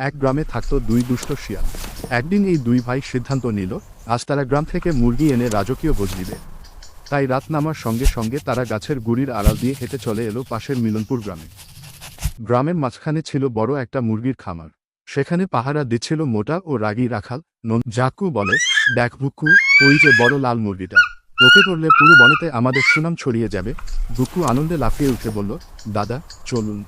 এক গ্রামে থাকত দুই দুষ্ট শিয়াল। একদিন এই দুই ভাই সিদ্ধান্ত নিল, আজ তারা গ্রাম থেকে মুরগি এনে রাজকীয় ভোজ দিবে। তাই রাত নামার সঙ্গে সঙ্গে তারা গাছের গুড়ির আড়াল দিয়ে হেঁটে চলে এলো পাশের মিলনপুর গ্রামে। গ্রামের মাঝখানে ছিল বড় একটা মুরগির খামার। সেখানে পাহারা দিচ্ছিল মোটা ও রাগী রাখাল জাক্কু বলে, দেখ ভুক্কু, ওই যে বড় লাল মুরগিটা, ওকে ধরলে পুরো বনেতে আমাদের সুনাম ছড়িয়ে যাবে। ভুক্কু আনন্দে লাফিয়ে উঠে বলল, দাদা চলুন।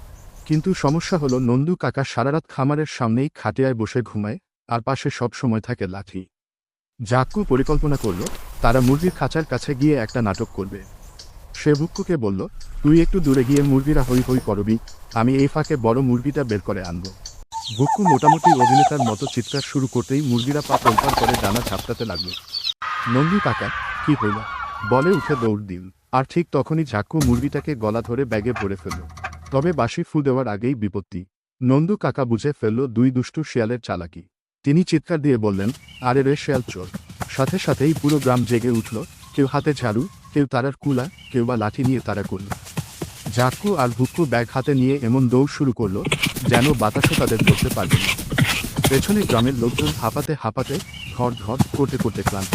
কিন্তু সমস্যা হলো, নন্দু কাকা সারারাত খামারের সামনেই খাটিয়ায় বসে ঘুমায়, আর পাশে সব সময় থাকে লাঠি। জাক্কু পরিকল্পনা করল, তারা মুরগির খাঁচার কাছে গিয়ে একটা নাটক করবে। সে ভুক্কুকে বলল, তুই একটু দূরে গিয়ে মুরগিরা হই হই করবি, আমি এই ফাঁকে বড় মুরগিটা বের করে আনব। ভুক্কু মোটামুটি অভিনেতার মতো চিৎকার শুরু করতেই মুরগিরা পা তোলপাড় করে ডানা ঝাপটাতে লাগলো। নন্দু কাকা, কি হইল বলে উঠে দৌড় দিল। আর ঠিক তখনই জাক্কু মুরগিটাকে গলা ধরে ব্যাগে ভরে ফেলল। তবে বাঁশি ফু দেওয়ার আগেই বিপত্তি। নন্দু কাকা বুঝে ফেলল দুই দুষ্টু শিয়ালের চালাকি। তিনি চিৎকার দিয়ে বললেন, আরে রে শিয়াল চোর। সাথে সাথেই পুরো গ্রাম জেগে উঠল। কেউ হাতে ঝাড়ু, কেউ তারার কুলা, কেউ বা লাঠি নিয়ে তারা করল। জাক্কু আর ভুক্কু ব্যাগ হাতে নিয়ে এমন দৌড় শুরু করলো যেন বাতাসও তাদের ধরতে পারবে না। পেছনে গ্রামের লোকজন হাঁপাতে হাঁপাতে ধর ধর করতে করতে ক্লান্ত।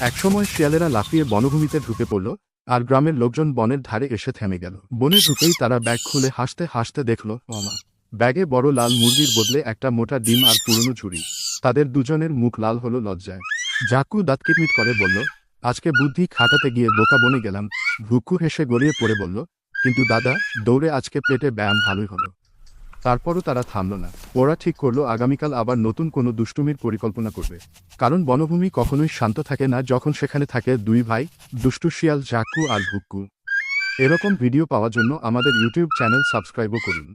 একসময় শিয়ালেরা লাফিয়ে বনভূমিতে ঢুকে পড়ল, আর গ্রামের লোকজন বনের ধারে এসে থেমে গেল। বনে ঢুকেই তারা ব্যাগ খুলে হাসতে হাসতে দেখল, ব্যাগে বড় লাল মুরগির বদলে একটা মোটা ডিম আর পুরনো ঝুড়ি। তাদের দুজনের মুখ লাল হলো লজ্জায়। জাক্কু দাঁত কিটমিট করে বলল, আজকে বুদ্ধি খাটাতে গিয়ে বোকা বনে গেলাম। ভুক্কু হেসে গড়িয়ে পড়ে বলল, কিন্তু দাদা, দৌড়ে আজকে পেটে ব্যায়াম ভালোই হলো। তারপরও তারা থামল না। ওরা ঠিক করলো আগামীকাল আবার নতুন কোনো দুষ্টুমির পরিকল্পনা করবে। কারণ বনভূমি কখনোই শান্ত থাকে না যখন সেখানে থাকে দুই ভাই, দুষ্টু শিয়াল জাক্কু আর ভুক্কু। এরকম ভিডিও পাওয়ার জন্য আমাদের ইউটিউব চ্যানেল সাবস্ক্রাইবও করুন।